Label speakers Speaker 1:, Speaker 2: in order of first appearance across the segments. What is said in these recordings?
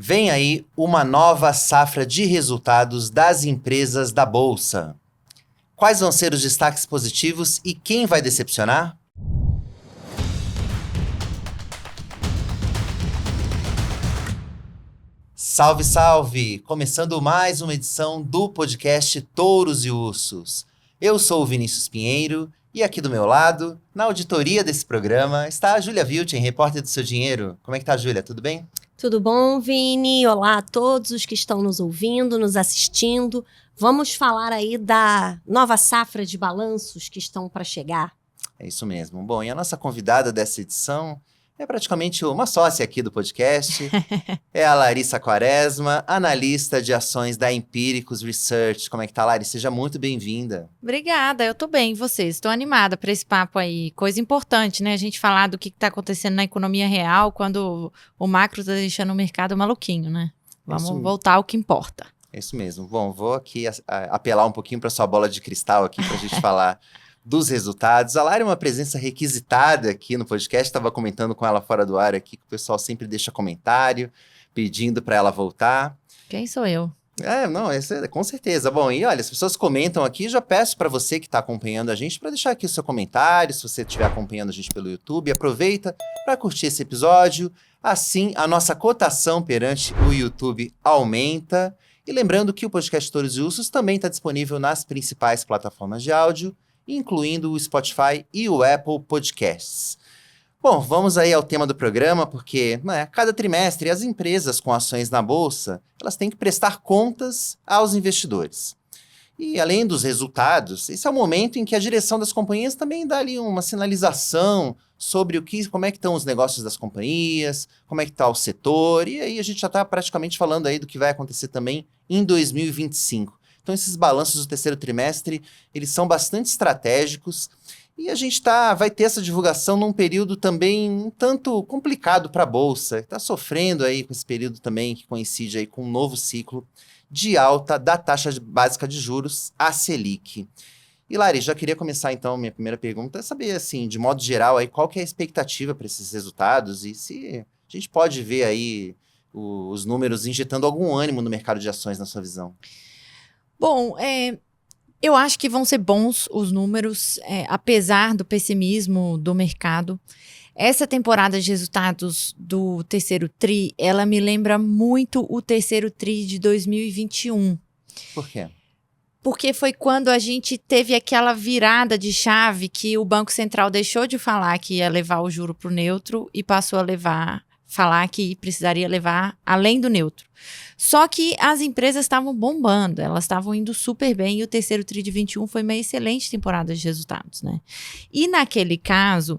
Speaker 1: Vem aí uma nova safra de resultados das empresas da Bolsa. Quais vão ser os destaques positivos e quem vai decepcionar? Salve, salve! Começando mais uma edição do podcast Touros e Ursos. Eu sou o Vinícius Pinheiro e aqui do meu lado, na auditoria desse programa, está a Júlia Vilchen, repórter do Seu Dinheiro. Como é que tá, Júlia? Tudo bem?
Speaker 2: Tudo bom, Vini? Olá a todos os que estão nos ouvindo, nos assistindo. Vamos falar aí da nova safra de balanços que estão para chegar.
Speaker 1: É isso mesmo. Bom, e a nossa convidada dessa edição é praticamente uma sócia aqui do podcast. É a Larissa Quaresma, analista de ações da Empíricos Research. Como é que tá, Larissa? Seja muito bem-vinda.
Speaker 3: Obrigada, eu tô bem, e vocês? Estou animada para esse papo aí. Coisa importante, né? A gente falar do que está acontecendo na economia real quando o macro tá deixando o mercado maluquinho, né? Vamos voltar ao que importa.
Speaker 1: É isso mesmo. Bom, vou aqui apelar um pouquinho para sua bola de cristal aqui para a gente falar dos resultados. A Lara é uma presença requisitada aqui no podcast. Estava comentando com ela fora do ar aqui, que o pessoal sempre deixa comentário, pedindo para ela voltar.
Speaker 3: Quem sou eu?
Speaker 1: Não, isso é, com certeza. Bom, e olha, as pessoas comentam aqui, já peço para você que está acompanhando a gente, para deixar aqui o seu comentário, se você estiver acompanhando a gente pelo YouTube, aproveita para curtir esse episódio, assim a nossa cotação perante o YouTube aumenta. E lembrando que o podcast Touros e Ursos também está disponível nas principais plataformas de áudio, incluindo o Spotify e o Apple Podcasts. Bom, vamos aí ao tema do programa, porque cada trimestre as empresas com ações na Bolsa, elas têm que prestar contas aos investidores. E além dos resultados, esse é o momento em que a direção das companhias também dá ali uma sinalização sobre como é que estão os negócios das companhias, como é que está o setor, e aí a gente já está praticamente falando aí do que vai acontecer também em 2025. Então esses balanços do terceiro trimestre, eles são bastante estratégicos, e a gente vai ter essa divulgação num período também um tanto complicado para a Bolsa. Está sofrendo aí com esse período também que coincide aí com um novo ciclo de alta da taxa básica de juros, a Selic. E Lari, já queria começar então, minha primeira pergunta é saber, assim, de modo geral, aí, qual que é a expectativa para esses resultados e se a gente pode ver aí os números injetando algum ânimo no mercado de ações, na sua visão.
Speaker 3: Bom, eu acho que vão ser bons os números, apesar do pessimismo do mercado. Essa temporada de resultados do terceiro TRI, ela me lembra muito o terceiro TRI de 2021.
Speaker 1: Por quê?
Speaker 3: Porque foi quando a gente teve aquela virada de chave que o Banco Central deixou de falar que ia levar o juro para o neutro e passou a falar que precisaria levar além do neutro. Só que as empresas estavam bombando, elas estavam indo super bem e o terceiro TRI de 21 foi uma excelente temporada de resultados, né? E naquele caso,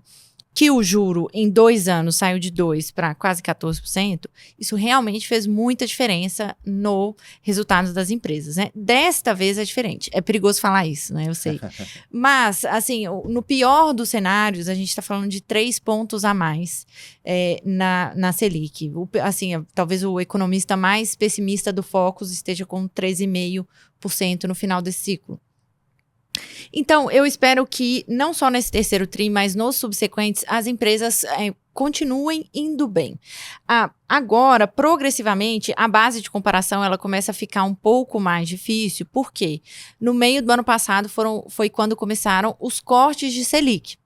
Speaker 3: que o juro em 2 anos saiu de 2% para quase 14%, isso realmente fez muita diferença no resultado das empresas, né? Desta vez é diferente. É perigoso falar isso, né? Eu sei. Mas, assim, no pior dos cenários, a gente está falando de 3 pontos a mais na Selic. Assim, talvez o economista mais pessimista do Focus esteja com 13,5% no final desse ciclo. Então, eu espero que, não só nesse terceiro TRI, mas nos subsequentes, as empresas continuem indo bem. Agora, progressivamente, a base de comparação ela começa a ficar um pouco mais difícil, porque no meio do ano passado foi quando começaram os cortes de Selic.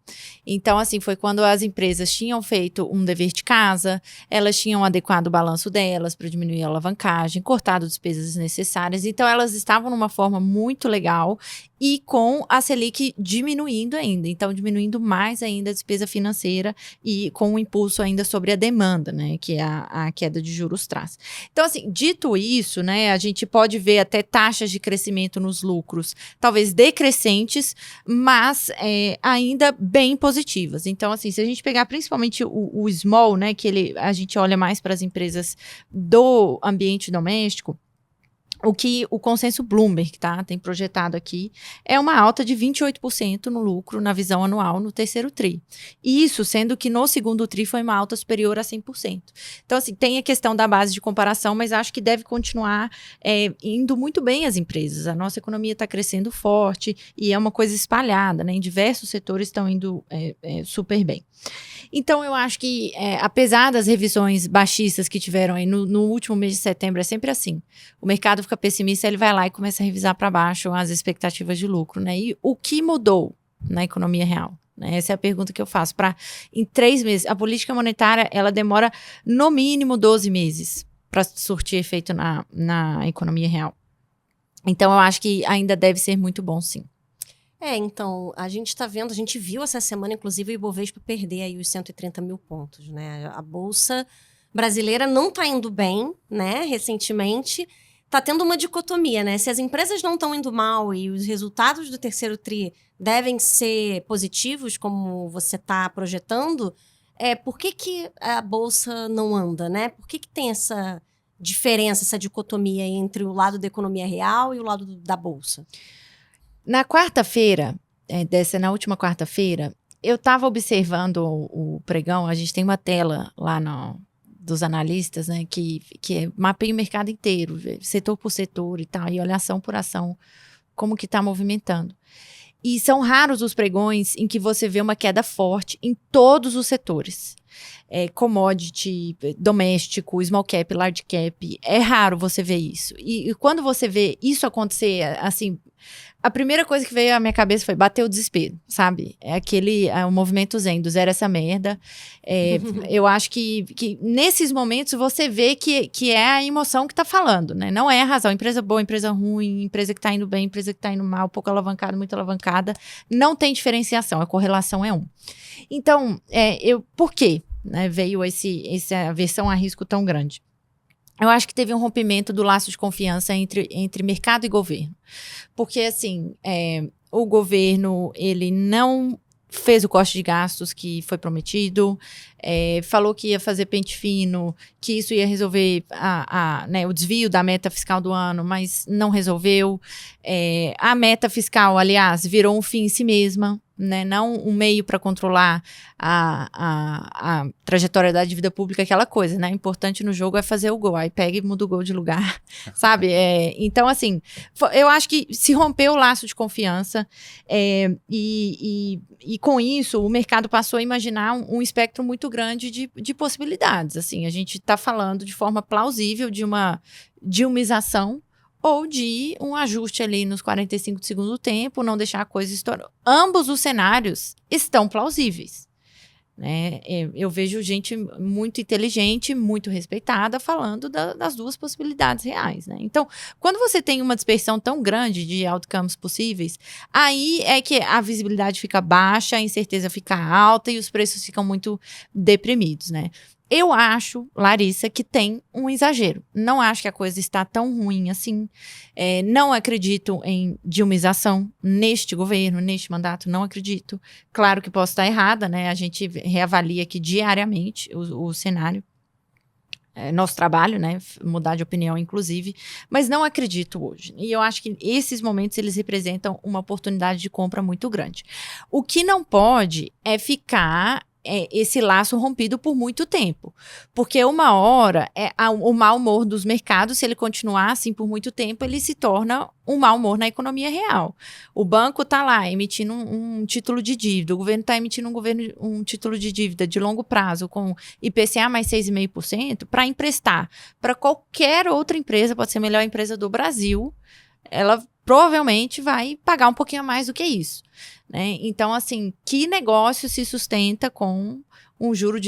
Speaker 3: Então, assim, foi quando as empresas tinham feito um dever de casa, elas tinham adequado o balanço delas para diminuir a alavancagem, cortado despesas desnecessárias. Então, elas estavam numa forma muito legal e com a Selic diminuindo ainda. Então, diminuindo mais ainda a despesa financeira e com um impulso ainda sobre a demanda, né, que a queda de juros traz. Então, assim, dito isso, né, a gente pode ver até taxas de crescimento nos lucros, talvez decrescentes, mas ainda bem positivas. Então, assim, se a gente pegar principalmente o small, né, que a gente olha mais para as empresas do ambiente doméstico, o que o consenso Bloomberg, tem projetado aqui, é uma alta de 28% no lucro na visão anual no terceiro TRI. Isso sendo que no segundo TRI foi uma alta superior a 100%. Então, assim, tem a questão da base de comparação, mas acho que deve continuar indo muito bem as empresas. A nossa economia está crescendo forte e é uma coisa espalhada, né? Em diversos setores estão indo super bem. Então, eu acho que, apesar das revisões baixistas que tiveram aí no último mês de setembro, é sempre assim. O mercado fica pessimista, ele vai lá e começa a revisar para baixo as expectativas de lucro, né? E o que mudou na economia real? Né? Essa é a pergunta que eu faço. Em 3 meses, a política monetária, ela demora no mínimo 12 meses para surtir efeito na economia real. Então, eu acho que ainda deve ser muito bom, sim.
Speaker 2: Então, a gente está vendo, a gente viu essa semana, inclusive, o Ibovespa perder aí os 130 mil pontos, né? A Bolsa brasileira não está indo bem, né? Recentemente, está tendo uma dicotomia, né? Se as empresas não estão indo mal e os resultados do terceiro TRI devem ser positivos, como você está projetando, por que a Bolsa não anda, né? Por que tem essa diferença, essa dicotomia entre o lado da economia real e o lado da Bolsa?
Speaker 3: Na quarta-feira, na última quarta-feira, eu estava observando o pregão, a gente tem uma tela lá dos analistas, né, que mapeia o mercado inteiro, setor por setor e tal, e olha ação por ação, como que está movimentando. E são raros os pregões em que você vê uma queda forte em todos os setores. Commodity, doméstico, small cap, large cap, é raro você ver isso. E quando você vê isso acontecer, assim, a primeira coisa que veio à minha cabeça foi bater o desespero, sabe? O movimento zen, do zero essa merda. Eu acho que nesses momentos você vê que é a emoção que tá falando, né? Não é a razão. Empresa boa, empresa ruim, empresa que tá indo bem, empresa que tá indo mal, pouco alavancada, muito alavancada. Não tem diferenciação, a correlação é 1. Então, por quê? Né, veio essa aversão a risco tão grande. Eu acho que teve um rompimento do laço de confiança entre mercado e governo. Porque, assim, o governo, ele não fez o corte de gastos que foi prometido, falou que ia fazer pente fino, que isso ia resolver o desvio da meta fiscal do ano, mas não resolveu. A meta fiscal, aliás, virou um fim em si mesma, né? Não um meio para controlar a trajetória da dívida pública, aquela coisa, né? O importante no jogo é fazer o gol, aí pega e muda o gol de lugar, sabe? Então, assim, eu acho que se rompeu o laço de confiança e com isso o mercado passou a imaginar um espectro muito grande de possibilidades. Assim, a gente está falando de forma plausível de uma dilmização ou de um ajuste ali nos 45 do segundo tempo, não deixar a coisa estourar. Ambos os cenários estão plausíveis. Né? Eu vejo gente muito inteligente, muito respeitada, falando das duas possibilidades reais. Né? Então, quando você tem uma dispersão tão grande de outcomes possíveis, aí é que a visibilidade fica baixa, a incerteza fica alta e os preços ficam muito deprimidos. Né? Eu acho, Larissa, que tem um exagero. Não acho que a coisa está tão ruim assim. Não acredito em dilmização neste governo, neste mandato, não acredito. Claro que posso estar errada, né? A gente reavalia aqui diariamente o cenário. Nosso trabalho, né? Mudar de opinião, inclusive. Mas não acredito hoje. E eu acho que esses momentos, eles representam uma oportunidade de compra muito grande. O que não pode é ficar esse laço rompido por muito tempo. Porque uma hora, o mau humor dos mercados, se ele continuar assim por muito tempo, ele se torna um mau humor na economia real. O banco está lá emitindo um título de dívida, o governo está emitindo um título de dívida de longo prazo com IPCA mais 6,5% para emprestar para qualquer outra empresa, pode ser a melhor empresa do Brasil, ela provavelmente vai pagar um pouquinho a mais do que isso. Né? Então, assim, que negócio se sustenta com um juro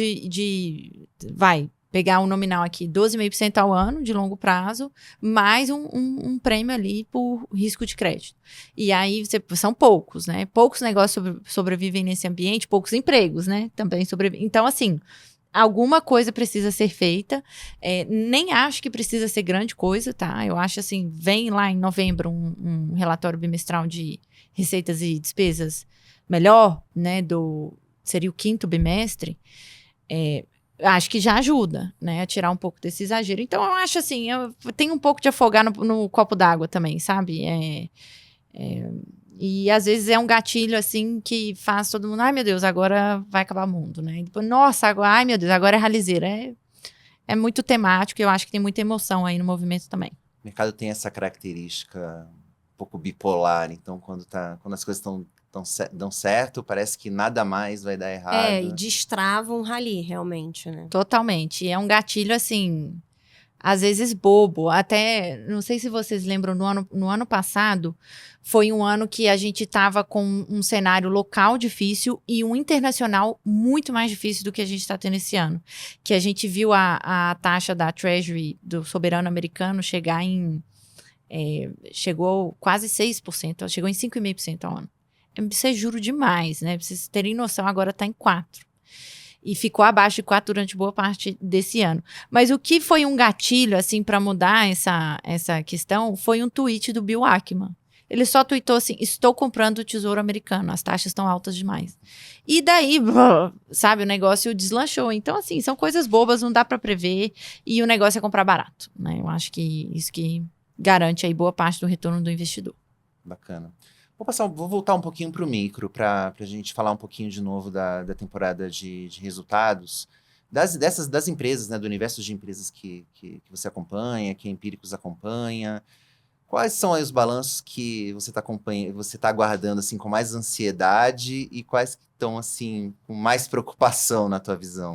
Speaker 3: vai pegar um nominal aqui, 12,5% ao ano, de longo prazo, mais um prêmio ali por risco de crédito. E aí, são poucos, né? Poucos negócios sobrevivem nesse ambiente, poucos empregos, né? Também sobrevivem. Então, assim, alguma coisa precisa ser feita. Nem acho que precisa ser grande coisa, tá? Eu acho assim, vem lá em novembro um relatório bimestral de receitas e despesas melhor, né? Seria o 5º bimestre. acho que já ajuda, né, a tirar um pouco desse exagero. Então, eu acho assim, eu tenho um pouco de afogar no copo d'água também, sabe? E às vezes é um gatilho, assim, que faz todo mundo, ai meu Deus, agora vai acabar o mundo, né? E depois, nossa, agora, ai meu Deus, agora é raliseira. É muito temático e eu acho que tem muita emoção aí no movimento também.
Speaker 1: O mercado tem essa característica um pouco bipolar, então quando as coisas dão certo, parece que nada mais vai dar errado.
Speaker 2: E destrava um rally, realmente, né?
Speaker 3: Totalmente. E é um gatilho, assim, às vezes bobo. Até, não sei se vocês lembram, no ano passado, foi um ano que a gente estava com um cenário local difícil e um internacional muito mais difícil do que a gente está tendo esse ano. Que a gente viu a taxa da Treasury, do soberano americano, chegar chegou quase 6%, chegou em 5,5% ao ano. Isso é juro demais, né? Pra vocês terem noção, agora está em 4%. E ficou abaixo de 4 durante boa parte desse ano. Mas o que foi um gatilho, assim, para mudar essa questão, foi um tweet do Bill Ackman. Ele só tweetou assim, estou comprando o Tesouro Americano, as taxas estão altas demais. E daí, sabe, o negócio deslanchou. Então, assim, são coisas bobas, não dá para prever, e o negócio é comprar barato, né? Eu acho que isso que garante aí boa parte do retorno do investidor.
Speaker 1: Bacana. Vou voltar um pouquinho para o micro, para a gente falar um pouquinho de novo da temporada de resultados das empresas, né, do universo de empresas que você acompanha, que a Empíricos acompanha. Quais são aí os balanços que você está aguardando assim, com mais ansiedade e quais que estão assim, com mais preocupação na tua visão?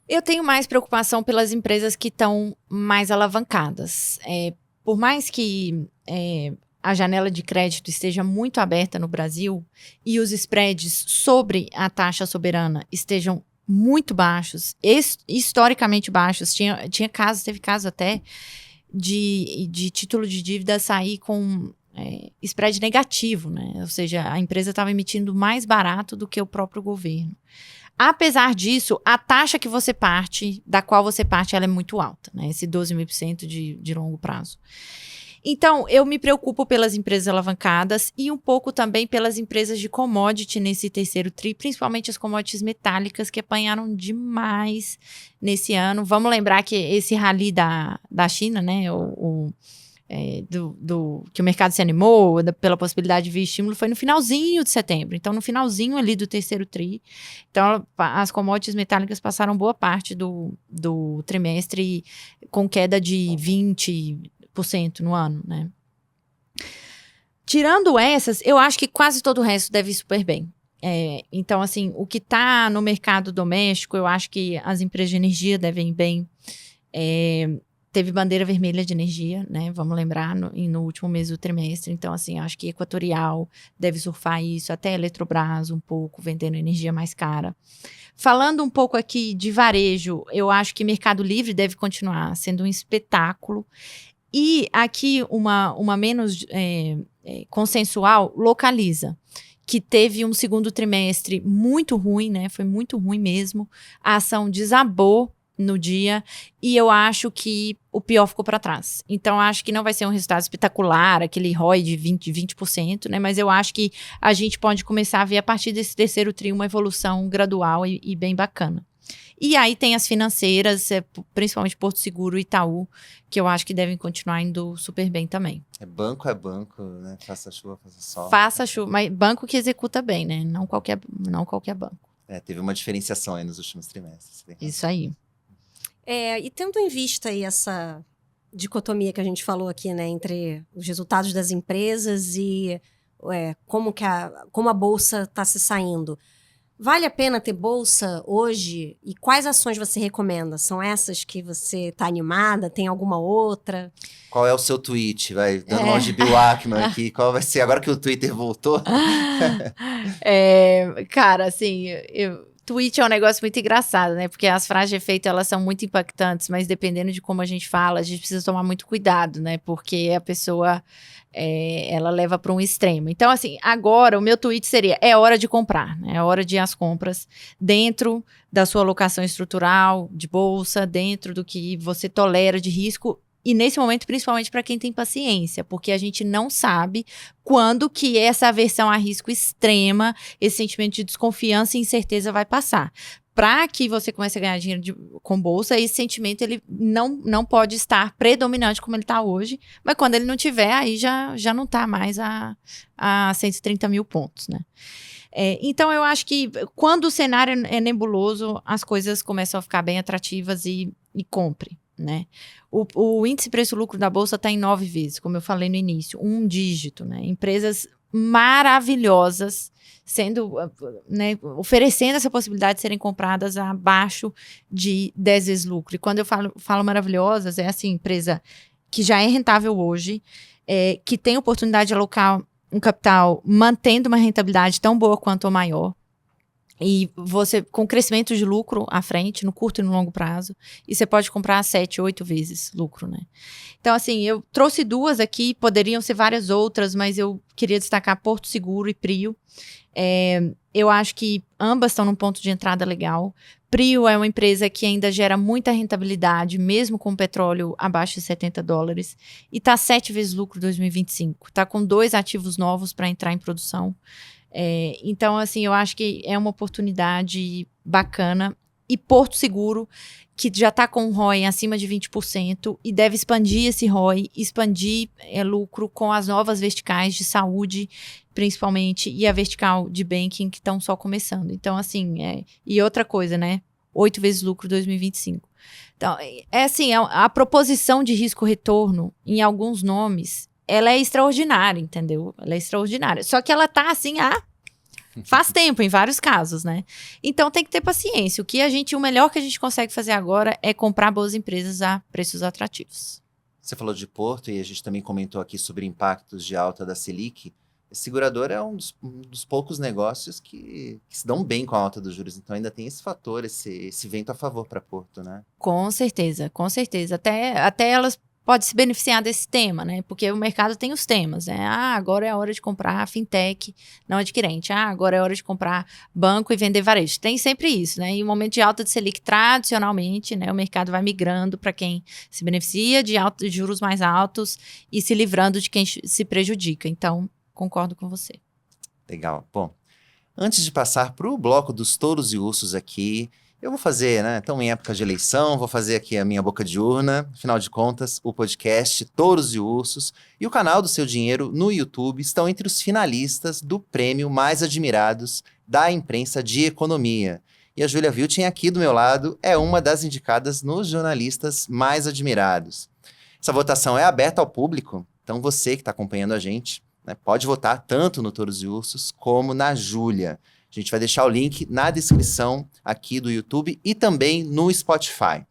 Speaker 3: Eu tenho mais preocupação pelas empresas que estão mais alavancadas. Por mais que a janela de crédito esteja muito aberta no Brasil e os spreads sobre a taxa soberana estejam muito baixos, historicamente baixos, teve caso até de título de dívida sair com spread negativo, né? Ou seja, a empresa estava emitindo mais barato do que o próprio governo. Apesar disso, a taxa da qual você parte, ela é muito alta, né? Esse 12% de longo prazo. Então, eu me preocupo pelas empresas alavancadas e um pouco também pelas empresas de commodity nesse terceiro tri, principalmente as commodities metálicas que apanharam demais nesse ano. Vamos lembrar que esse rally da China, né, que o mercado se animou pela possibilidade de vir estímulo, foi no finalzinho de setembro. Então, no finalzinho ali do terceiro tri. Então, as commodities metálicas passaram boa parte do trimestre com queda de 20% no ano, né? Tirando essas, eu acho que quase todo o resto deve ir super bem. Então, assim, o que está no mercado doméstico, eu acho que as empresas de energia devem ir bem. Teve bandeira vermelha de energia, né? Vamos lembrar, no último mês do trimestre. Então, assim, acho que Equatorial deve surfar isso, até Eletrobras um pouco, vendendo energia mais cara. Falando um pouco aqui de varejo, eu acho que Mercado Livre deve continuar sendo um espetáculo. E aqui, uma menos consensual, Localiza, que teve um segundo trimestre muito ruim, né? Foi muito ruim mesmo. A ação desabou no dia e eu acho que o pior ficou para trás. Então, acho que não vai ser um resultado espetacular, aquele ROI de 20%, né? Mas eu acho que a gente pode começar a ver, a partir desse terceiro tri, uma evolução gradual e bem bacana. E aí tem as financeiras, principalmente Porto Seguro e Itaú, que eu acho que devem continuar indo super bem também.
Speaker 1: Banco, né? Faça chuva, faça sol.
Speaker 3: Faça chuva, mas banco que executa bem, né? Não qualquer banco.
Speaker 1: Teve uma diferenciação aí nos últimos trimestres.
Speaker 3: Isso aí.
Speaker 2: E tendo em vista aí essa dicotomia que a gente falou aqui, né? Entre os resultados das empresas e como a bolsa está se saindo. Vale a pena ter bolsa hoje? E quais ações você recomenda? São essas que você está animada? Tem alguma outra?
Speaker 1: Qual é o seu tweet? Vai dando uma de Bill Ackman aqui. Qual vai ser? Agora que o Twitter voltou?
Speaker 3: Cara, assim, tweet é um negócio muito engraçado, né? Porque as frases de efeito, elas são muito impactantes, mas dependendo de como a gente fala, a gente precisa tomar muito cuidado, né? Porque a pessoa, ela leva para um extremo. Então, assim, agora o meu tweet seria, é hora de comprar, né? É hora de ir às compras dentro da sua alocação estrutural, de bolsa, dentro do que você tolera de risco. E nesse momento, principalmente para quem tem paciência, porque a gente não sabe quando que essa aversão a risco extrema, esse sentimento de desconfiança e incerteza vai passar. para que você comece a ganhar dinheiro com bolsa, esse sentimento ele não pode estar predominante como ele está hoje, mas quando ele não tiver, aí já não está mais a 130 mil pontos, né? Então, eu acho que quando o cenário é nebuloso, as coisas começam a ficar bem atrativas e compre, né? O índice preço-lucro da Bolsa está em 9 vezes, como eu falei no início, um dígito, né? Empresas maravilhosas né, oferecendo essa possibilidade de serem compradas abaixo de 10 vezes lucro. E quando eu falo maravilhosas, é assim, empresa que já é rentável hoje, que tem oportunidade de alocar um capital mantendo uma rentabilidade tão boa quanto ou maior, e você com crescimento de lucro à frente, no curto e no longo prazo, e você pode comprar 7, 8 vezes lucro, né? Então, assim, eu trouxe 2 aqui, poderiam ser várias outras, mas eu queria destacar Porto Seguro e Prio. Eu acho que ambas estão num ponto de entrada legal. Prio é uma empresa que ainda gera muita rentabilidade, mesmo com o petróleo abaixo de $70, e está 7 vezes lucro em 2025. Está com 2 ativos novos para entrar em produção. Então, assim, eu acho que é uma oportunidade bacana. E Porto Seguro, que já está com um ROI acima de 20% e deve expandir esse ROI, expandir lucro com as novas verticais de saúde, principalmente, e a vertical de banking, que estão só começando. Então, assim, e outra coisa, né? 8 vezes lucro em 2025. Então, assim, a proposição de risco-retorno em alguns nomes, ela é extraordinária, entendeu? Ela é extraordinária. Só que ela tá assim, faz tempo, em vários casos, né? Então tem que ter paciência. O melhor que a gente consegue fazer agora é comprar boas empresas a preços atrativos.
Speaker 1: Você falou de Porto e a gente também comentou aqui sobre impactos de alta da Selic. Esse segurador é um dos poucos negócios que se dão bem com a alta dos juros. Então ainda tem esse fator, esse vento a favor para Porto, né?
Speaker 3: Com certeza, com certeza. Até elas podem se beneficiar desse tema, né? Porque o mercado tem os temas, né? Agora é a hora de comprar fintech, não adquirente. Agora é a hora de comprar banco e vender varejo. Tem sempre isso, né? E o momento de alta de Selic, tradicionalmente, né? O mercado vai migrando para quem se beneficia de juros mais altos e se livrando de quem se prejudica. Então, concordo com você.
Speaker 1: Legal. Bom, antes de passar para o bloco dos touros e ursos aqui, eu vou fazer, né? Então, em época de eleição, vou fazer aqui a minha boca de urna. Afinal de contas, o podcast Touros e Ursos e o canal do Seu Dinheiro no YouTube estão entre os finalistas do prêmio Mais Admirados da Imprensa de Economia. E a Júlia Vilchen, aqui do meu lado, é uma das indicadas nos jornalistas mais admirados. Essa votação é aberta ao público, então você que está acompanhando a gente, né, pode votar tanto no Touros e Ursos como na Júlia. A gente vai deixar o link na descrição aqui do YouTube e também no Spotify.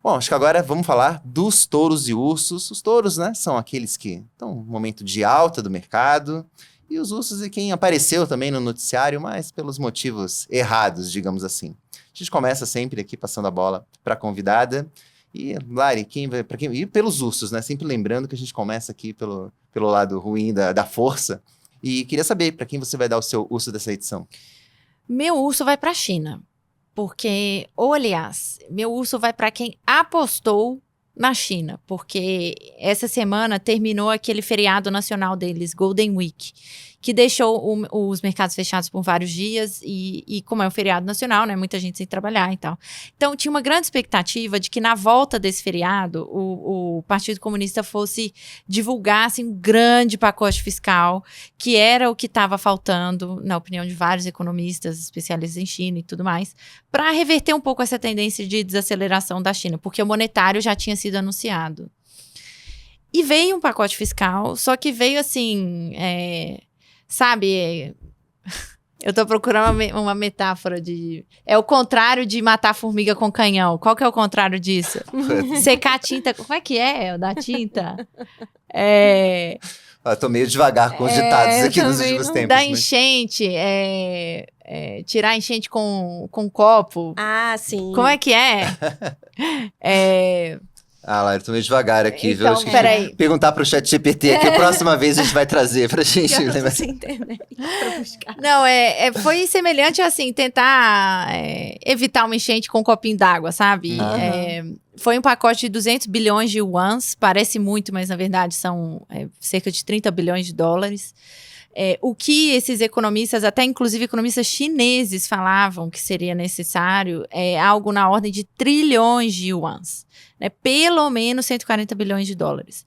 Speaker 1: Bom, acho que agora vamos falar dos touros e ursos. Os touros, né, são aqueles que estão no momento de alta do mercado. E os ursos é quem apareceu também no noticiário, mas pelos motivos errados, digamos assim. A gente começa sempre aqui passando a bola para a convidada. E, Lari, e pelos ursos, né? Sempre lembrando que a gente começa aqui pelo lado ruim da força. E queria saber para quem você vai dar o seu urso dessa edição.
Speaker 3: Meu urso vai para a China, porque, aliás, meu urso vai para quem apostou na China, porque essa semana terminou aquele feriado nacional deles, Golden Week, que deixou os mercados fechados por vários dias e como é um feriado nacional, né, muita gente sem trabalhar e tal. Então, tinha uma grande expectativa de que na volta desse feriado, o Partido Comunista fosse divulgar assim, um grande pacote fiscal, que era o que estava faltando, na opinião de vários economistas, especialistas em China e tudo mais, para reverter um pouco essa tendência de desaceleração da China, porque o monetário já tinha sido anunciado. E veio um pacote fiscal, só que veio assim... Sabe, eu tô procurando uma metáfora de... É o contrário de matar formiga com canhão. Qual que é o contrário disso? Secar a tinta... Como é que é o da tinta?
Speaker 1: Eu tô meio devagar com os ditados aqui nos últimos tempos.
Speaker 3: Da enchente, tirar a enchente com copo.
Speaker 2: Sim.
Speaker 3: Como é que é?
Speaker 1: Lari, tô meio devagar aqui,
Speaker 3: então,
Speaker 1: viu?
Speaker 3: Peraí.
Speaker 1: Perguntar pro ChatGPT aqui, a próxima vez a gente vai trazer pra gente.
Speaker 2: Sem internet pra buscar.
Speaker 3: Não, foi semelhante assim, tentar evitar uma enchente com um copinho d'água, sabe? Foi um pacote de 200 bilhões de yuans, parece muito, mas na verdade são cerca de 30 bilhões de dólares. O que esses economistas, até inclusive economistas chineses, falavam que seria necessário é algo na ordem de trilhões de yuans, né? Pelo menos 140 bilhões de dólares.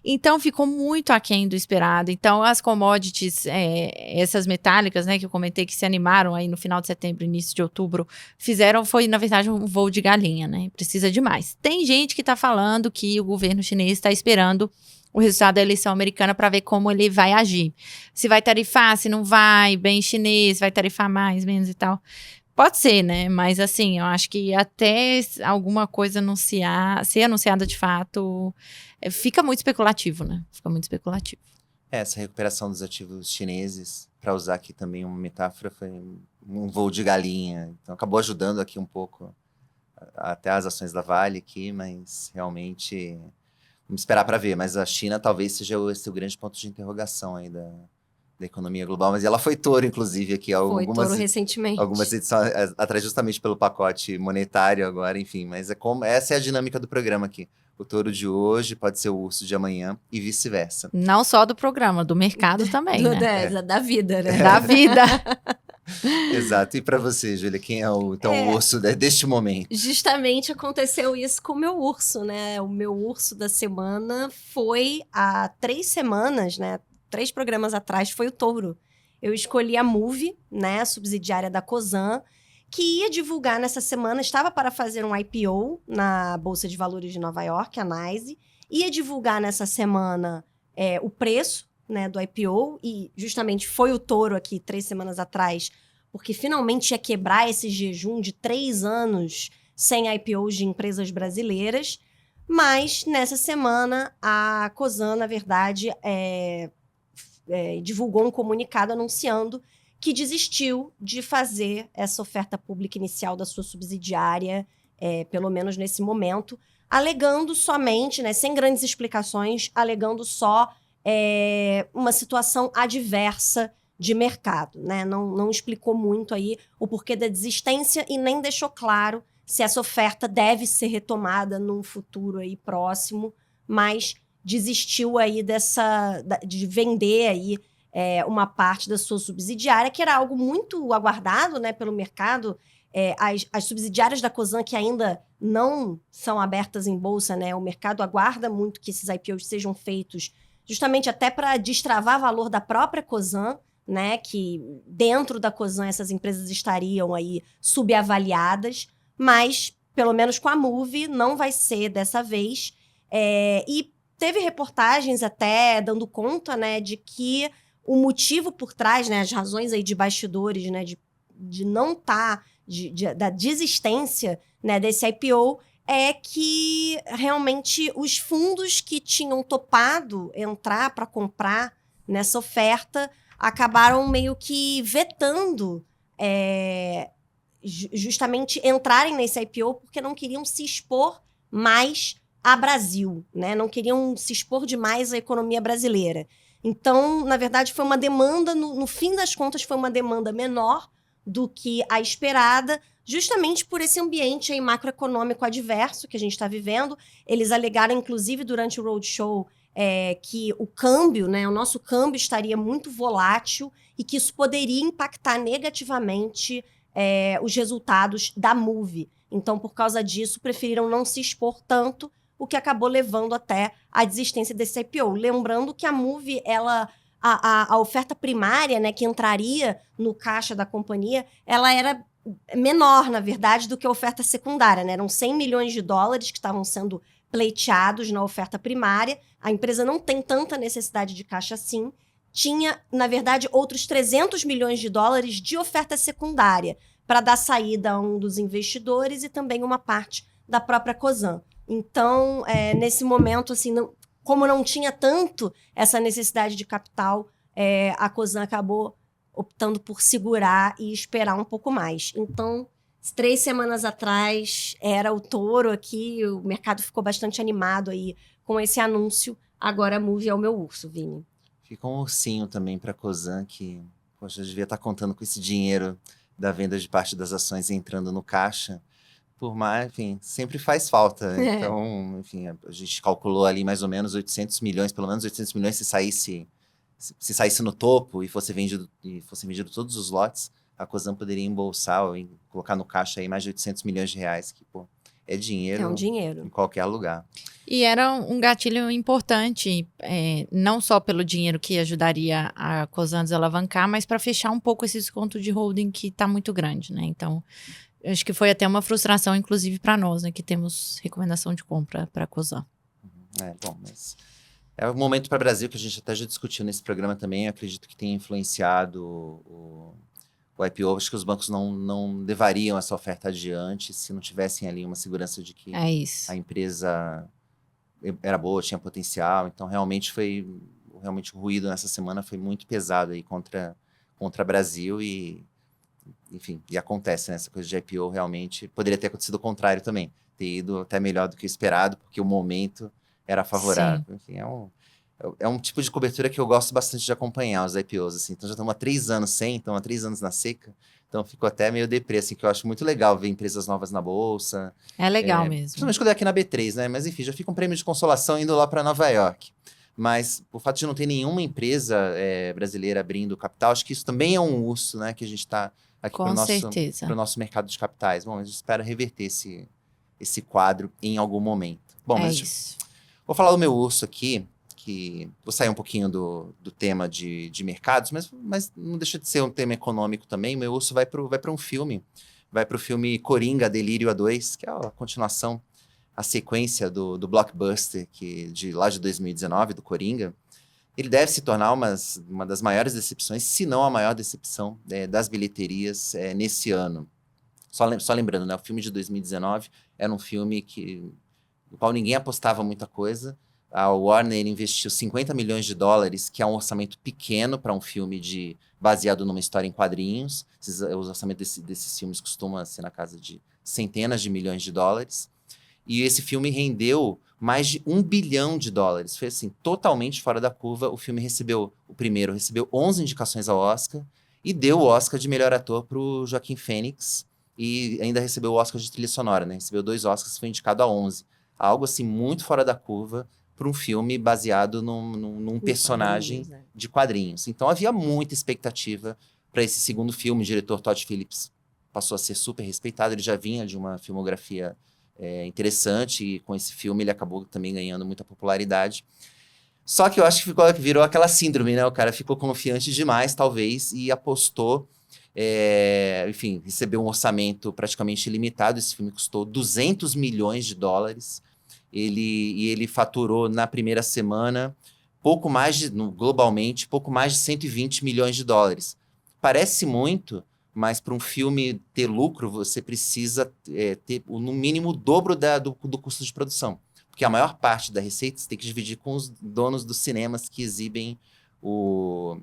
Speaker 3: Então, ficou muito aquém do esperado. Então, as commodities, essas metálicas, né, que eu comentei que se animaram aí no final de setembro, início de outubro, foi, na verdade, um voo de galinha, né? Precisa de mais. Tem gente que está falando que o governo chinês está esperando o resultado da eleição americana para ver como ele vai agir. Se vai tarifar, se não vai, bem chinês, vai tarifar mais, menos e tal. Pode ser, né? Mas assim, eu acho que até alguma coisa ser anunciada de fato, fica muito especulativo, né? Fica muito especulativo.
Speaker 1: Essa recuperação dos ativos chineses, para usar aqui também uma metáfora, foi um voo de galinha. Então acabou ajudando aqui um pouco até as ações da Vale aqui, mas realmente vamos esperar para ver. Mas a China talvez seja esse o grande ponto de interrogação aí da economia global. Mas ela foi touro, inclusive, aqui.
Speaker 2: Foi touro recentemente.
Speaker 1: Algumas edições atrás justamente pelo pacote monetário agora, enfim. Mas essa é a dinâmica do programa aqui. O touro de hoje pode ser o urso de amanhã e vice-versa.
Speaker 3: Não só do programa, do mercado também, né?
Speaker 2: Da vida, né?
Speaker 3: Da vida.
Speaker 1: Exato. E para você, Júlia, quem é o urso deste momento?
Speaker 2: Justamente aconteceu isso com o meu urso, né? O meu urso da semana foi há 3 semanas, né? 3 programas atrás, foi o touro. Eu escolhi a Moove, né? A subsidiária da Cosan, que ia divulgar nessa semana, estava para fazer um IPO na Bolsa de Valores de Nova York, a NYSE, ia divulgar nessa semana o preço, né, do IPO, e justamente foi o touro aqui 3 semanas atrás, porque finalmente ia quebrar esse jejum de 3 anos sem IPOs de empresas brasileiras, mas nessa semana a Cosan, na verdade, divulgou um comunicado anunciando que desistiu de fazer essa oferta pública inicial da sua subsidiária, pelo menos nesse momento, alegando somente, né, sem grandes explicações, alegando só uma situação adversa de mercado, né? Não explicou muito aí o porquê da desistência e nem deixou claro se essa oferta deve ser retomada num futuro aí próximo, mas desistiu aí de vender aí uma parte da sua subsidiária, que era algo muito aguardado, né, pelo mercado. As subsidiárias da Cosan que ainda não são abertas em bolsa, né, o mercado aguarda muito que esses IPOs sejam feitos justamente até para destravar valor da própria Cosan, né, que dentro da Cosan essas empresas estariam aí subavaliadas, mas pelo menos com a Moove não vai ser dessa vez. E teve reportagens até dando conta, né, de que o motivo por trás, né, as razões aí de bastidores, né, de não estar, da desistência, né, desse IPO, é que realmente os fundos que tinham topado entrar para comprar nessa oferta acabaram meio que vetando justamente entrarem nesse IPO porque não queriam se expor mais a Brasil, né? Não queriam se expor demais à economia brasileira. Então, na verdade, foi uma demanda, no fim das contas, foi uma demanda menor do que a esperada, justamente por esse ambiente aí macroeconômico adverso que a gente está vivendo. Eles alegaram, inclusive, durante o roadshow, que o câmbio, né, o nosso câmbio estaria muito volátil e que isso poderia impactar negativamente os resultados da Moove. Então, por causa disso, preferiram não se expor tanto, o que acabou levando até a desistência desse IPO. Lembrando que a Moove, a oferta primária, né, que entraria no caixa da companhia, ela era menor, na verdade, do que a oferta secundária, né? Eram 100 milhões de dólares que estavam sendo pleiteados na oferta primária. A empresa não tem tanta necessidade de caixa assim. Tinha, na verdade, outros 300 milhões de dólares de oferta secundária para dar saída a um dos investidores e também uma parte da própria Cosan. Então, nesse momento, assim, como não tinha tanto essa necessidade de capital, a Cosan acabou optando por segurar e esperar um pouco mais. Então, 3 semanas atrás, era o touro aqui, o mercado ficou bastante animado aí com esse anúncio. Agora a Moove é o meu urso, Vini.
Speaker 1: Fica um ursinho também para a Cosan, que, poxa, devia estar contando com esse dinheiro da venda de parte das ações entrando no caixa. Por mais, enfim, sempre faz falta. Então, enfim, a gente calculou ali mais ou menos 800 milhões, pelo menos 800 milhões se saísse se saísse no topo e fosse vendido todos os lotes, a Cosan poderia embolsar ou colocar no caixa aí mais de 800 milhões de reais, que, pô, é dinheiro,
Speaker 2: É um dinheiro.
Speaker 1: em qualquer lugar.
Speaker 3: E era um gatilho importante, não só pelo dinheiro que ajudaria a Cosan a desalavancar, mas para fechar um pouco esse desconto de holding que está muito grande, né? Então, acho que foi até uma frustração, inclusive, para nós, né? Que temos recomendação de compra para a Cosan.
Speaker 1: Bom, mas é um momento para o Brasil que a gente até já discutiu nesse programa também. Eu acredito que tenha influenciado o IPO. Acho que os bancos não levariam essa oferta adiante se não tivessem ali uma segurança de que
Speaker 3: É isso.
Speaker 1: a empresa era boa, tinha potencial. Então, realmente o ruído nessa semana foi muito pesado aí contra o Brasil enfim, e acontece, né? Essa coisa de IPO realmente poderia ter acontecido o contrário também. Ter ido até melhor do que o esperado, porque o momento era favorável. Enfim, é um tipo de cobertura que eu gosto bastante de acompanhar, os IPOs, assim. Então, já estamos há 3 anos sem, então há 3 anos na seca. Então, fico até meio deprê, assim, que eu acho muito legal ver empresas novas na Bolsa.
Speaker 3: É legal mesmo.
Speaker 1: Principalmente quando é aqui na B3, né? Mas, enfim, já fica um prêmio de consolação indo lá para Nova York. Mas o fato de não ter nenhuma empresa brasileira abrindo capital, acho que isso também é um urso, né? Que a gente está aqui
Speaker 3: Com certeza.
Speaker 1: para o nosso mercado de capitais. Bom, a gente espera reverter esse quadro em algum momento. Bom, mas
Speaker 3: isso.
Speaker 1: vou falar do meu urso aqui, que vou sair um pouquinho do tema de mercados, mas não deixa de ser um tema econômico também. Meu urso vai para um filme. Vai para o filme Coringa, Delírio A2, que é a continuação, a sequência do blockbuster lá de 2019, do Coringa. Ele deve se tornar uma das maiores decepções, se não a maior decepção das bilheterias nesse ano. Só lembrando, né, o filme de 2019 era um filme no qual ninguém apostava muita coisa. A Warner investiu 50 milhões de dólares, que é um orçamento pequeno para um filme baseado numa história em quadrinhos. Os orçamentos desses filmes costumam ser na casa de centenas de milhões de dólares. E esse filme rendeu mais de $1 bilhão. Foi assim, totalmente fora da curva. O primeiro recebeu 11 indicações ao Oscar e deu o Oscar de melhor ator para o Joaquin Phoenix. E ainda recebeu o Oscar de trilha sonora, né? Recebeu 2 Oscars, foi indicado a 11. Algo assim muito fora da curva para um filme baseado num personagem de quadrinhos. Então havia muita expectativa para esse segundo filme. O diretor Todd Phillips passou a ser super respeitado. Ele já vinha de uma filmografia interessante, e com esse filme ele acabou também ganhando muita popularidade. Só que eu acho que virou aquela síndrome, né? O cara ficou confiante demais, talvez, e apostou. Enfim, recebeu um orçamento praticamente ilimitado. Esse filme custou $200 milhões. Ele faturou na primeira semana globalmente, pouco mais de $120 milhões. Parece muito, mas para um filme ter lucro, você precisa ter no mínimo o dobro do custo de produção. Porque a maior parte da receita você tem que dividir com os donos dos cinemas que exibem o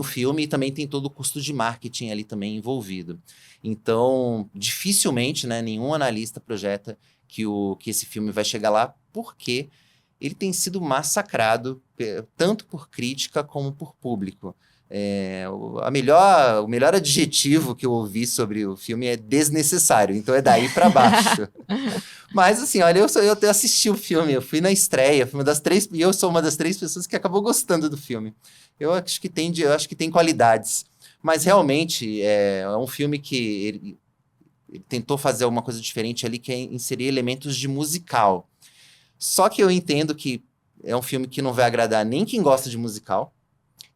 Speaker 1: filme, e também tem todo o custo de marketing ali também envolvido. Então, dificilmente, né, nenhum analista projeta que esse filme vai chegar lá, porque ele tem sido massacrado tanto por crítica como por público. O melhor adjetivo que eu ouvi sobre o filme é desnecessário, então é daí para baixo. Mas assim, olha, eu assisti o filme, eu fui na estreia, e eu sou uma das 3 pessoas que acabou gostando do filme. Eu acho que tem qualidades, mas realmente é um filme que ele tentou fazer uma coisa diferente ali, que é inserir elementos de musical. Só que eu entendo que é um filme que não vai agradar nem quem gosta de musical,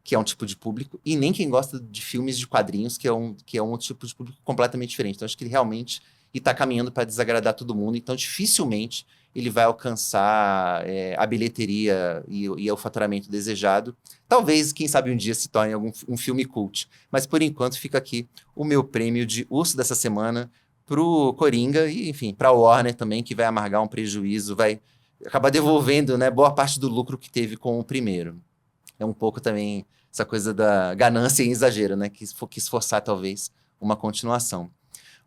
Speaker 1: que é um tipo de público, e nem quem gosta de filmes de quadrinhos, que é um tipo de público completamente diferente. Então, acho que ele realmente está caminhando para desagradar todo mundo. Então, dificilmente ele vai alcançar a bilheteria e o faturamento desejado. Talvez, quem sabe, um dia se torne um filme cult. Mas, por enquanto, fica aqui o meu prêmio de urso dessa semana pro Coringa e, enfim, para a Warner também, que vai amargar um prejuízo, vai acabar devolvendo, né, boa parte do lucro que teve com o primeiro. É um pouco também essa coisa da ganância e exagero, né? Que quis forçar, talvez, uma continuação.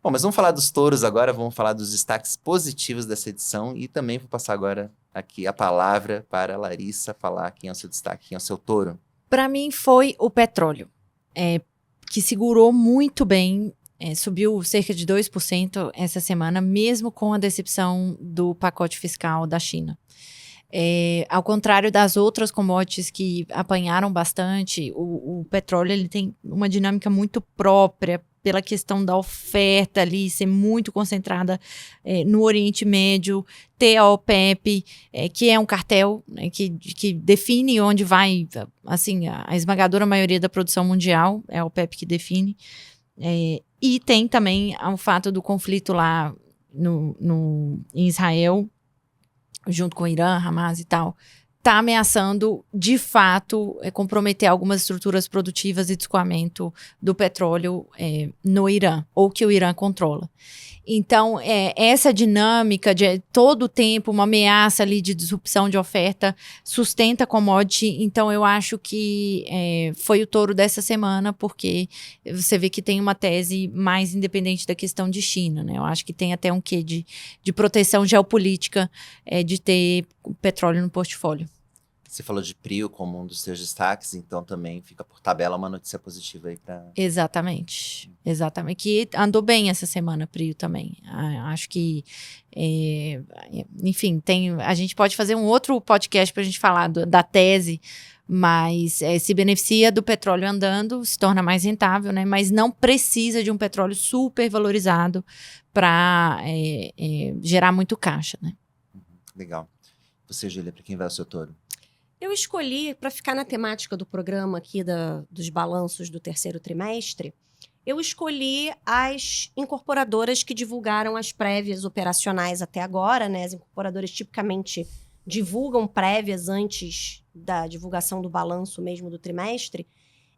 Speaker 1: Bom, mas vamos falar dos touros agora, vamos falar dos destaques positivos dessa edição, e também vou passar agora aqui a palavra para a Larissa falar quem é o seu destaque, quem é o seu touro.
Speaker 3: Para mim foi o petróleo, que segurou muito bem, subiu cerca de 2% essa semana, mesmo com a decepção do pacote fiscal da China. Ao contrário das outras commodities que apanharam bastante, o petróleo ele tem uma dinâmica muito própria pela questão da oferta ali ser muito concentrada no Oriente Médio, ter a OPEP, que é um cartel, né, que define onde vai, assim, a esmagadora maioria da produção mundial, é a OPEP que define. E tem também o fato do conflito lá em Israel, junto com o Irã, Hamas e tal, está ameaçando, de fato, comprometer algumas estruturas produtivas e de escoamento do petróleo no Irã, ou que o Irã controla. Então, essa dinâmica de todo o tempo, uma ameaça ali de disrupção de oferta, sustenta a commodity. Então, eu acho que foi o touro dessa semana, porque você vê que tem uma tese mais independente da questão de China, né? Eu acho que tem até um quê de proteção geopolítica de ter petróleo no portfólio.
Speaker 1: Você falou de Prio como um dos seus destaques, então também fica por tabela uma notícia positiva aí para...
Speaker 3: Exatamente. Que andou bem essa semana, Prio, também. Acho que, enfim, a gente pode fazer um outro podcast para a gente falar da tese, mas se beneficia do petróleo andando, se torna mais rentável, né? Mas não precisa de um petróleo super valorizado para gerar muito caixa, né?
Speaker 1: Legal. Você, Júlia, para quem vai o seu touro?
Speaker 2: Eu escolhi, para ficar na temática do programa aqui dos balanços do terceiro trimestre, eu escolhi as incorporadoras que divulgaram as prévias operacionais até agora, né? As incorporadoras tipicamente divulgam prévias antes da divulgação do balanço mesmo do trimestre.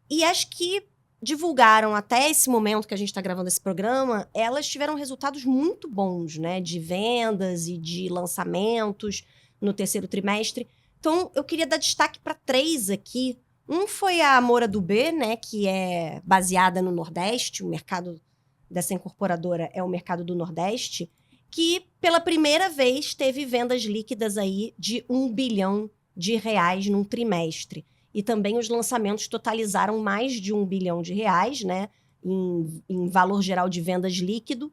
Speaker 2: E as que divulgaram até esse momento que a gente está gravando esse programa, elas tiveram resultados muito bons, né? De vendas e de lançamentos no terceiro trimestre. Então, eu queria dar destaque para 3 aqui. Um foi a Moura do B, né, que é baseada no Nordeste. O mercado dessa incorporadora é o mercado do Nordeste, que pela primeira vez teve vendas líquidas aí de R$1 bilhão num trimestre. E também os lançamentos totalizaram mais de R$1 bilhão, né, em valor geral de vendas líquido.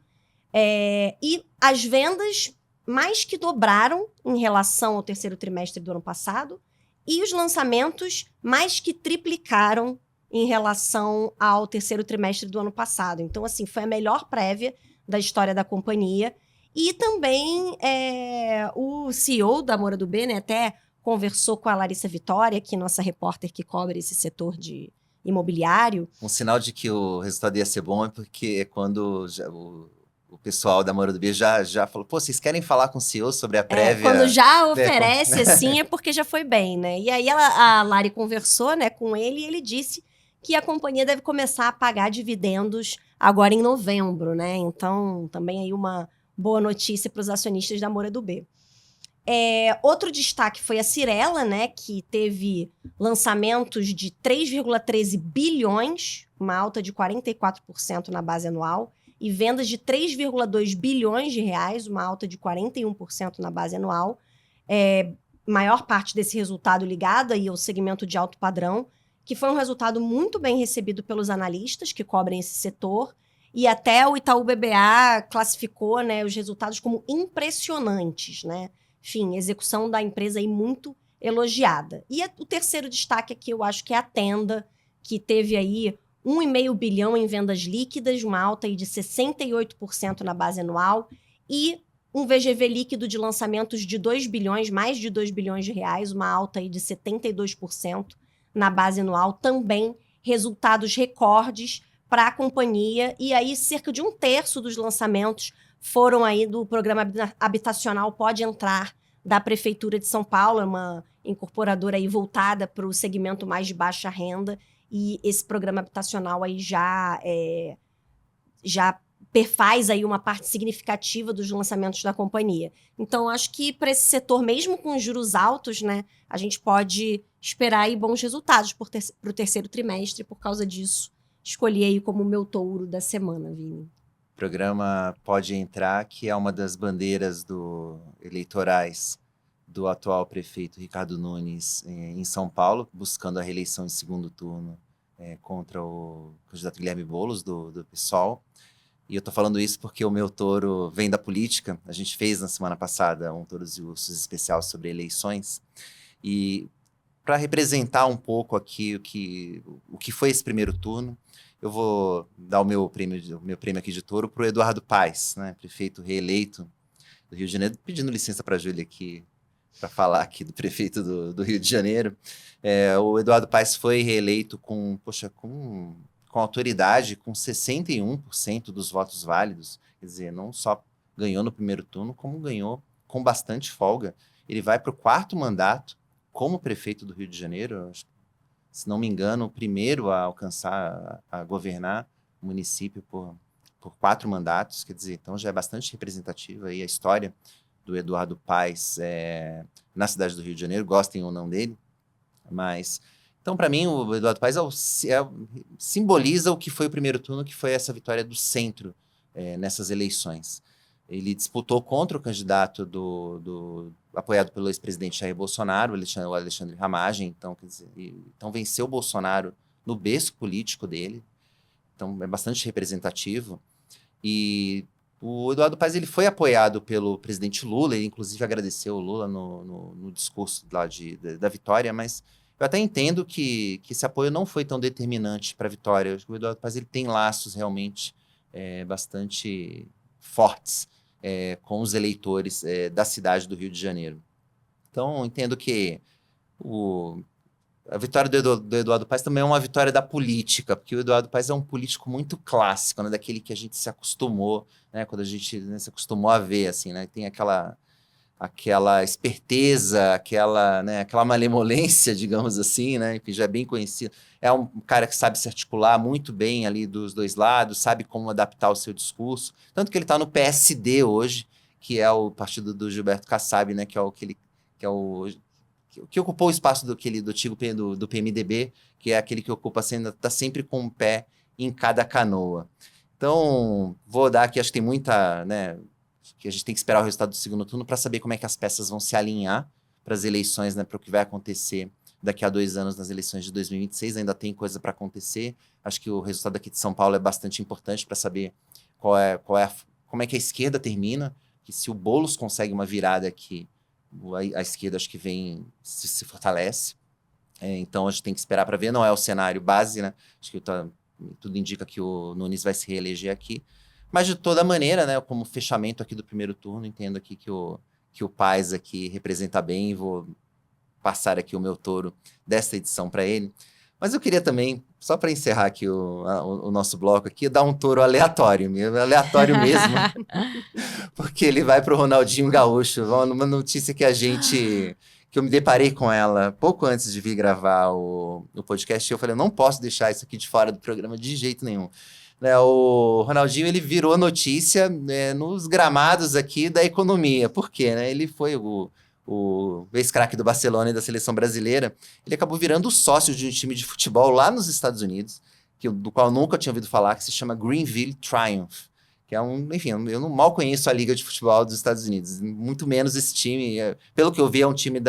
Speaker 2: E as vendas mais que dobraram em relação ao terceiro trimestre do ano passado, e os lançamentos mais que triplicaram em relação ao terceiro trimestre do ano passado. Então, assim, foi a melhor prévia da história da companhia. E também o CEO da Moura do B, né, até conversou com a Larissa Vitória, que é nossa repórter que cobre esse setor de imobiliário.
Speaker 1: Um sinal de que o resultado ia ser bom é porque quando o pessoal da Moura do B já falou, pô, vocês querem falar com o CEO sobre a prévia?
Speaker 2: Quando já oferece, assim, é porque já foi bem, né? E aí a Lari conversou, né, com ele e ele disse que a companhia deve começar a pagar dividendos agora em novembro, né? Então, também aí uma boa notícia para os acionistas da Moura do B. Outro destaque foi a Cyrela, né, que teve lançamentos de 3,13 bilhões, uma alta de 44% na base anual, e vendas de 3,2 bilhões de reais, uma alta de 41% na base anual. Maior parte desse resultado ligado aí ao segmento de alto padrão, que foi um resultado muito bem recebido pelos analistas que cobrem esse setor, e até o Itaú BBA classificou, né, os resultados como impressionantes, né? Enfim, execução da empresa aí muito elogiada. E o terceiro destaque aqui eu acho que é a Tenda, que teve aí R$1,5 bilhão em vendas líquidas, uma alta aí de 68% na base anual, e um VGV líquido de lançamentos de 2 bilhões, mais de 2 bilhões de reais, uma alta aí de 72% na base anual, também resultados recordes para a companhia, e aí cerca de 1/3 dos lançamentos foram aí do programa habitacional Pode Entrar, da Prefeitura de São Paulo, é uma incorporadora aí voltada para o segmento mais de baixa renda, e esse programa habitacional aí já perfaz aí uma parte significativa dos lançamentos da companhia. Então, acho que para esse setor, mesmo com juros altos, né, a gente pode esperar aí bons resultados para o terceiro trimestre. Por causa disso, escolhi aí como meu touro da semana, Vini.
Speaker 1: O programa Pode Entrar, que é uma das bandeiras eleitorais do atual prefeito Ricardo Nunes em São Paulo, buscando a reeleição em segundo turno contra o candidato Guilherme Boulos, do PSOL. E eu tô falando isso porque o meu touro vem da política. A gente fez na semana passada um Touros e Ursos especial sobre eleições. E para representar um pouco aqui o que foi esse primeiro turno, eu vou dar o meu prêmio aqui de touro para o Eduardo Paes, né, prefeito reeleito do Rio de Janeiro, pedindo licença para a Júlia aqui, para falar aqui do prefeito do Rio de Janeiro. O Eduardo Paes foi reeleito com autoridade, com 61% dos votos válidos. Quer dizer, não só ganhou no primeiro turno, como ganhou com bastante folga. Ele vai para o 4º mandato como prefeito do Rio de Janeiro, se não me engano, o primeiro a alcançar, a governar o município por 4 mandatos. Quer dizer, então já é bastante representativa aí a história do Eduardo Paes na cidade do Rio de Janeiro, gostem ou não dele, mas... Então, para mim, o Eduardo Paes simboliza o que foi o primeiro turno, que foi essa vitória do centro nessas eleições. Ele disputou contra o candidato apoiado pelo ex-presidente Jair Bolsonaro, o Alexandre Ramagem, então venceu o Bolsonaro no berço político dele, então é bastante representativo. E o Eduardo Paes ele foi apoiado pelo presidente Lula, ele inclusive agradeceu o Lula no discurso lá da vitória, mas eu até entendo que esse apoio não foi tão determinante para a vitória. Eu acho que o Eduardo Paes ele tem laços realmente bastante fortes com os eleitores da cidade do Rio de Janeiro. Então, eu entendo que a vitória do Eduardo Paes também é uma vitória da política, porque o Eduardo Paes é um político muito clássico, né, daquele que a gente se acostumou, né, quando a gente se acostumou a ver, assim, né, tem aquela esperteza, aquela malemolência, digamos assim, né, que já é bem conhecido. É um cara que sabe se articular muito bem ali dos dois lados, sabe como adaptar o seu discurso. Tanto que ele está no PSD hoje, que é o partido do Gilberto Kassab, né, que ocupou o espaço do antigo do PMDB, que é aquele que ocupa, está sempre com um pé em cada canoa. Então, vou dar aqui, acho que tem muita, né, que a gente tem que esperar o resultado do segundo turno para saber como é que as peças vão se alinhar para as eleições, né, para o que vai acontecer daqui a 2 anos nas eleições de 2026. Ainda tem coisa para acontecer. Acho que o resultado aqui de São Paulo é bastante importante para saber como é que a esquerda termina, que se o Boulos consegue uma virada aqui, a esquerda acho que se fortalece. Então a gente tem que esperar para ver. Não é o cenário base, né? Acho que tudo indica que o Nunes vai se reeleger aqui. Mas, de toda maneira, né, como fechamento aqui do primeiro turno, entendo aqui que o Paes aqui representa bem, e vou passar aqui o meu touro desta edição para ele. Mas eu queria também, só para encerrar aqui o nosso bloco aqui, dar um touro aleatório mesmo, porque ele vai para o Ronaldinho Gaúcho, uma notícia que eu me deparei com ela pouco antes de vir gravar o podcast, e eu falei, eu não posso deixar isso aqui de fora do programa de jeito nenhum. O Ronaldinho ele virou notícia nos gramados aqui da economia. Por quê? Né? Ele foi o ex-craque do Barcelona e da seleção brasileira. Ele acabou virando sócio de um time de futebol lá nos Estados Unidos, do qual eu nunca tinha ouvido falar, que se chama Greenville Triumph. Que é enfim, eu mal conheço a liga de futebol dos Estados Unidos, muito menos esse time. Pelo que eu vi, é um time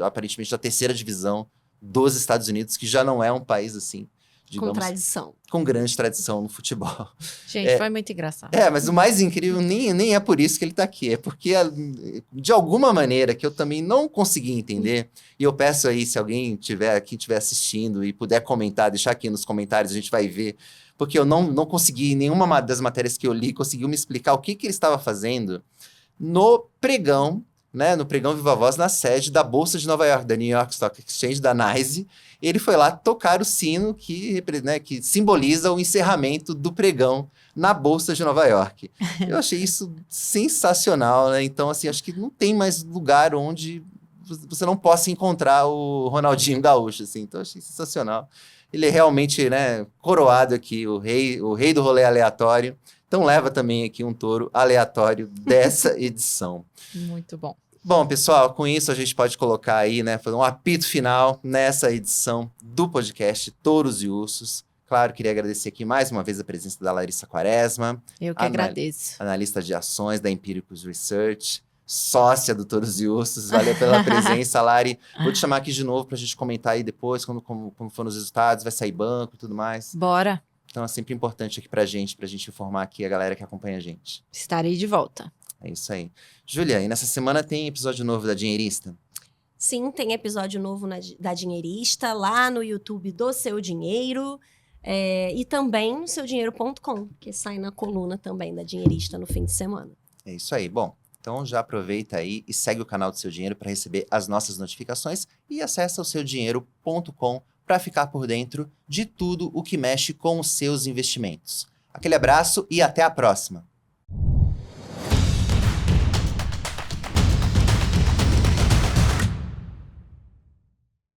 Speaker 1: aparentemente da terceira divisão dos Estados Unidos, que já não é um país assim, digamos,
Speaker 2: com tradição.
Speaker 1: Com grande tradição no futebol.
Speaker 3: Gente, foi muito engraçado.
Speaker 1: Mas o mais incrível nem é por isso que ele está aqui. É porque, de alguma maneira, que eu também não consegui entender, e eu peço aí, se alguém estiver assistindo e puder comentar, deixar aqui nos comentários, a gente vai ver, porque eu não consegui, nenhuma das matérias que eu li, conseguiu me explicar o que ele estava fazendo no pregão, né, no pregão Viva Voz, na sede da Bolsa de Nova York, da New York Stock Exchange, da NYSE. Ele foi lá tocar o sino que simboliza o encerramento do pregão na Bolsa de Nova York. Eu achei isso sensacional, né? Então, assim, acho que não tem mais lugar onde você não possa encontrar o Ronaldinho Gaúcho, assim. Então, achei sensacional. Ele é realmente, né, coroado aqui, o rei do rolê aleatório. Então, leva também aqui um touro aleatório dessa edição.
Speaker 3: Muito bom.
Speaker 1: Bom, pessoal, com isso a gente pode colocar aí, né, fazer um apito final nessa edição do podcast Touros e Ursos. Claro, queria agradecer aqui mais uma vez a presença da Larissa Quaresma.
Speaker 3: Eu que agradeço.
Speaker 1: Analista de ações da Empíricos Research, sócia do Touros e Ursos. Valeu pela presença, Lari. Vou te chamar aqui de novo para a gente comentar aí depois, como foram os resultados, vai sair banco e tudo mais.
Speaker 3: Bora.
Speaker 1: Então é sempre importante aqui pra gente informar aqui a galera que acompanha a gente.
Speaker 3: Estarei de volta.
Speaker 1: É isso aí. Júlia, e nessa semana tem episódio novo da Dinheirista?
Speaker 2: Sim, tem episódio novo da Dinheirista, lá no YouTube do Seu Dinheiro, e também no seudinheiro.com, que sai na coluna também da Dinheirista no fim de semana.
Speaker 1: É isso aí. Bom, então já aproveita aí e segue o canal do Seu Dinheiro para receber as nossas notificações e acessa o seudinheiro.com para ficar por dentro de tudo o que mexe com os seus investimentos. Aquele abraço e até a próxima!